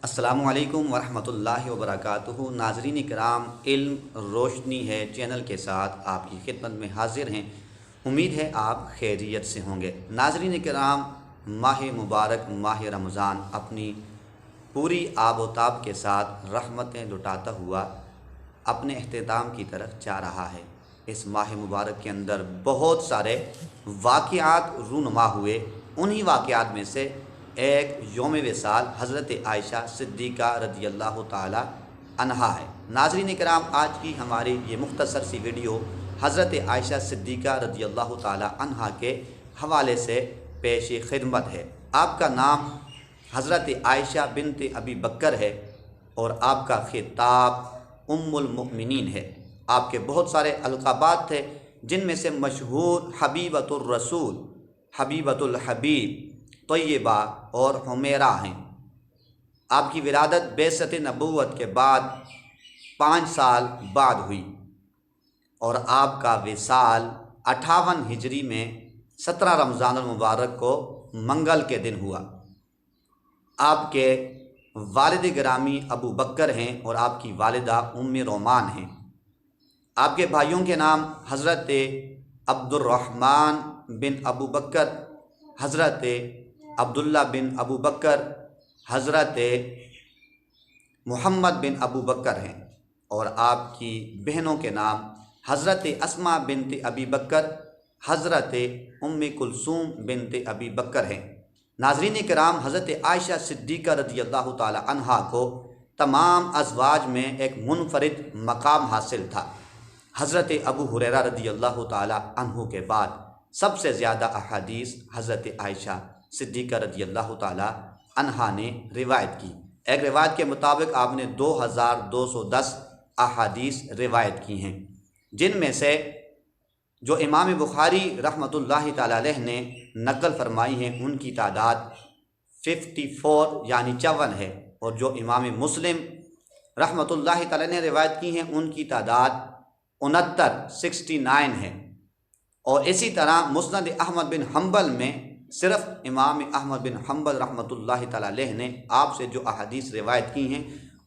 السلام علیکم ورحمۃ اللہ وبرکاتہ۔ ناظرین کرام، علم روشنی ہے چینل کے ساتھ آپ کی خدمت میں حاضر ہیں۔ امید ہے آپ خیریت سے ہوں گے۔ ناظرین کرام، ماہ مبارک ماہ رمضان اپنی پوری آب و تاب کے ساتھ رحمتیں لٹاتا ہوا اپنے اختتام کی طرف جا رہا ہے۔ اس ماہ مبارک کے اندر بہت سارے واقعات رونما ہوئے۔ انہی واقعات میں سے ایک یوم وصال حضرت عائشہ صدیقہ رضی اللہ تعالی عنہا ہے۔ ناظرین کرام، آج کی ہماری یہ مختصر سی ویڈیو حضرت عائشہ صدیقہ رضی اللہ تعالی عنہا کے حوالے سے پیش خدمت ہے۔ آپ کا نام حضرت عائشہ بنت ابی بکر ہے اور آپ کا خطاب ام المؤمنین ہے۔ آپ کے بہت سارے القابات تھے، جن میں سے مشہور حبیبۃ الرسول، حبیبۃ الحبیب، طیبہ اور حمیرہ ہیں۔ آپ کی ولادت بعثت نبوت کے بعد 5 سال بعد ہوئی اور آپ کا وصال 58 ہجری میں 17 رمضان المبارک کو منگل کے دن ہوا۔ آپ کے والد گرامی ابو بکر ہیں اور آپ کی والدہ ام رومان ہیں۔ آپ کے بھائیوں کے نام حضرت عبد الرحمن بن ابو بکر، حضرت عبداللہ بن ابو بکر، حضرت محمد بن ابو بکر ہیں، اور آپ کی بہنوں کے نام حضرت اسماء بنت ابی بکر، حضرت ام کلثوم بنت ابی بکر ہیں۔ ناظرین کرام، حضرت عائشہ صدیقہ رضی اللہ تعالی عنہا کو تمام ازواج میں ایک منفرد مقام حاصل تھا۔ حضرت ابو ہریرہ رضی اللہ تعالی عنہ کے بعد سب سے زیادہ احادیث حضرت عائشہ صدیقہ رضی اللہ تعالی عنہا نے روایت کی۔ ایک روایت کے مطابق آپ نے 2210 احادیث روایت کی ہیں، جن میں سے جو امام بخاری رحمۃ اللہ تعالی علیہ نے نقل فرمائی ہیں ان کی تعداد 54 یعنی 54 ہے، اور جو امام مسلم رحمۃ اللہ تعالی نے روایت کی ہیں ان کی تعداد 69 ہے۔ اور اسی طرح مسند احمد بن حنبل میں صرف امام احمد بن حنبل رحمۃ اللہ تعالی علیہ نے آپ سے جو احادیث روایت کی ہیں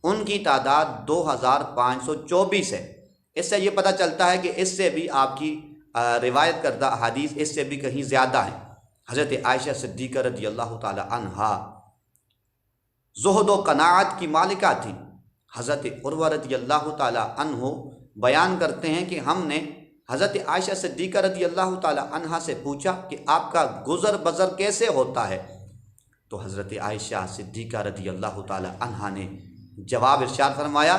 ان کی تعداد 2524 ہے۔ اس سے یہ پتہ چلتا ہے کہ اس سے بھی آپ کی روایت کردہ احادیث اس سے بھی کہیں زیادہ ہیں۔ حضرت عائشہ صدیقہ رضی اللہ تعالی عنہا زہد و قناعت کی مالکہ تھیں۔ حضرت عروہ رضی اللہ تعالی عنہ بیان کرتے ہیں کہ ہم نے حضرت عائشہ صدیقہ رضی اللہ تعالی عنہا سے پوچھا کہ آپ کا گزر بسر کیسے ہوتا ہے، تو حضرت عائشہ صدیقہ رضی اللہ تعالی عنہا نے جواب ارشاد فرمایا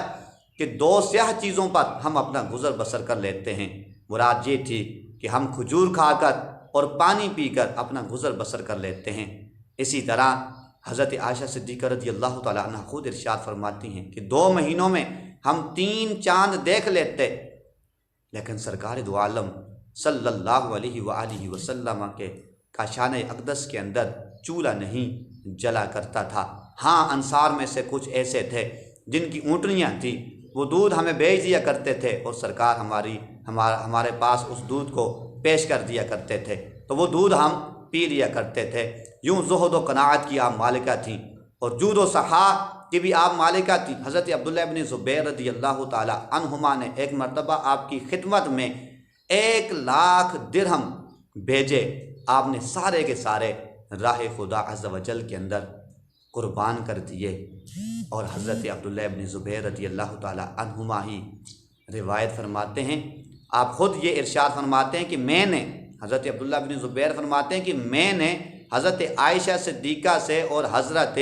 کہ 2 سیاہ چیزوں پر ہم اپنا گزر بسر کر لیتے ہیں۔ مراد یہ تھی کہ ہم کھجور کھا کر اور پانی پی کر اپنا گزر بسر کر لیتے ہیں۔ اسی طرح حضرت عائشہ صدیقہ رضی اللہ تعالی عنہا خود ارشاد فرماتی ہیں کہ 2 مہینوں میں ہم 3 چاند دیکھ لیتے، لیکن سرکار دو عالم صلی اللہ علیہ وآلہ وسلم کے کاشان اقدس کے اندر چولہا نہیں جلا کرتا تھا۔ ہاں، انصار میں سے کچھ ایسے تھے جن کی اونٹنیاں تھیں، وہ دودھ ہمیں بھیج دیا کرتے تھے اور سرکار ہمارے پاس اس دودھ کو پیش کر دیا کرتے تھے، تو وہ دودھ ہم پی لیا کرتے تھے۔ یوں زہد و قناعت کی آپ مالکہ تھیں اور جود و سخا کی بھی آپ مالکہ تھیں۔ حضرت عبداللہ ابن زبیر رضی اللہ تعالی عنہما نے ایک مرتبہ آپ کی خدمت میں 1,00,000 درہم بھیجے۔ آپ نے سارے کے سارے راہ خدا عز و جل کے اندر قربان کر دیے، اور حضرت عبداللہ ابن زبیر رضی اللہ تعالی عنہما ہی روایت فرماتے ہیں، آپ خود یہ ارشاد فرماتے ہیں کہ حضرت عبداللہ ابن زبیر فرماتے ہیں کہ میں نے حضرت عائشہ صدیقہ سے اور حضرت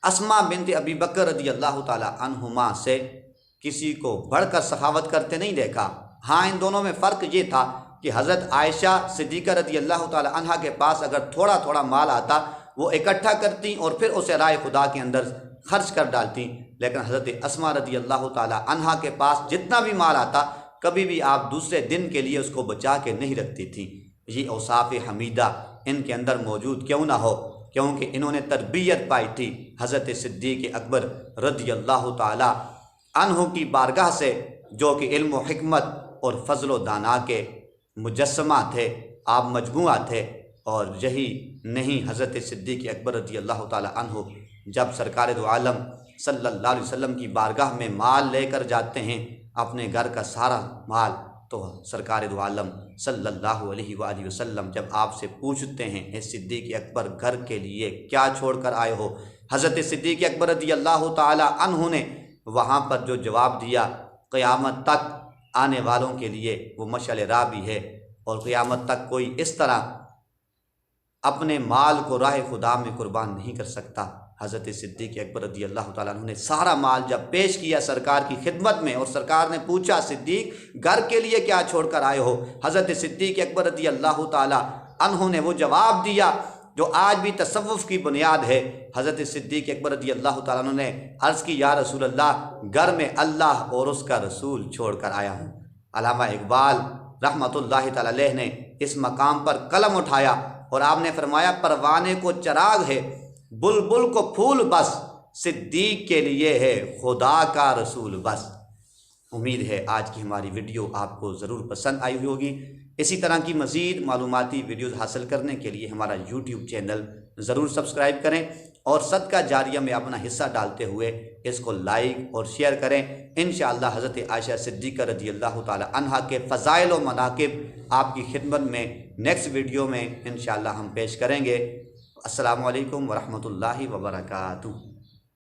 اسماء بنت ابی بکر رضی اللہ تعالی عنہما سے کسی کو بڑھ کر سخاوت کرتے نہیں دیکھا۔ ہاں، ان دونوں میں فرق یہ تھا کہ حضرت عائشہ صدیقہ رضی اللہ تعالی عنہا کے پاس اگر تھوڑا تھوڑا مال آتا وہ اکٹھا کرتی اور پھر اسے راہ خدا کے اندر خرچ کر ڈالتی، لیکن حضرت اسماء رضی اللہ تعالی عنہا کے پاس جتنا بھی مال آتا کبھی بھی آپ دوسرے دن کے لیے اس کو بچا کے نہیں رکھتی تھیں۔ یہ اوصاف حمیدہ ان کے اندر موجود کیوں نہ ہو، کیونکہ انہوں نے تربیت پائی تھی حضرت صدیق اکبر رضی اللہ تعالی عنہ کی بارگاہ سے، جو کہ علم و حکمت اور فضل و دانا کے مجسمہ تھے، آپ مجموعہ تھے، اور یہی نہیں حضرت صدیق اکبر رضی اللہ تعالی عنہ جب سرکار دو عالم صلی اللہ علیہ وسلم کی بارگاہ میں مال لے کر جاتے ہیں، اپنے گھر کا سارا مال، تو سرکار دو عالم صلی اللہ علیہ وآلہ وسلم جب آپ سے پوچھتے ہیں اے صدیق اکبر گھر کے لیے کیا چھوڑ کر آئے ہو، حضرت صدیق اکبر رضی اللہ تعالی عنہ نے وہاں پر جو جواب دیا، قیامت تک آنے والوں کے لیے وہ مشعل راہ بھی ہے، اور قیامت تک کوئی اس طرح اپنے مال کو راہ خدا میں قربان نہیں کر سکتا۔ حضرت صدیق اکبر رضی اللہ تعالیٰ عنہ نے سارا مال جب پیش کیا سرکار کی خدمت میں، اور سرکار نے پوچھا صدیق گھر کے لیے کیا چھوڑ کر آئے ہو، حضرت صدیق اکبر رضی اللہ تعالیٰ عنہ نے وہ جواب دیا جو آج بھی تصوف کی بنیاد ہے۔ حضرت صدیق اکبر رضی اللہ تعالیٰ عنہ نے عرض کی یا رسول اللہ گھر میں اللہ اور اس کا رسول چھوڑ کر آیا ہوں۔ علامہ اقبال رحمۃ اللہ تعالی علیہ نے اس مقام پر قلم اٹھایا اور آپ نے فرمایا پروانے کو چراغ ہے، بلبل کو پھول بس، صدیق کے لیے ہے خدا کا رسول بس۔ امید ہے آج کی ہماری ویڈیو آپ کو ضرور پسند آئی ہوئی ہوگی۔ اسی طرح کی مزید معلوماتی ویڈیوز حاصل کرنے کے لیے ہمارا یوٹیوب چینل ضرور سبسکرائب کریں، اور صدقہ جاریہ میں اپنا حصہ ڈالتے ہوئے اس کو لائک اور شیئر کریں۔ انشاءاللہ حضرت عائشہ صدیقہ رضی اللہ تعالی عنہا کے فضائل و مناقب آپ کی خدمت میں نیکسٹ ویڈیو میں انشاءاللہ ہم پیش کریں گے۔ السلام علیکم ورحمۃ اللہ وبرکاتہ۔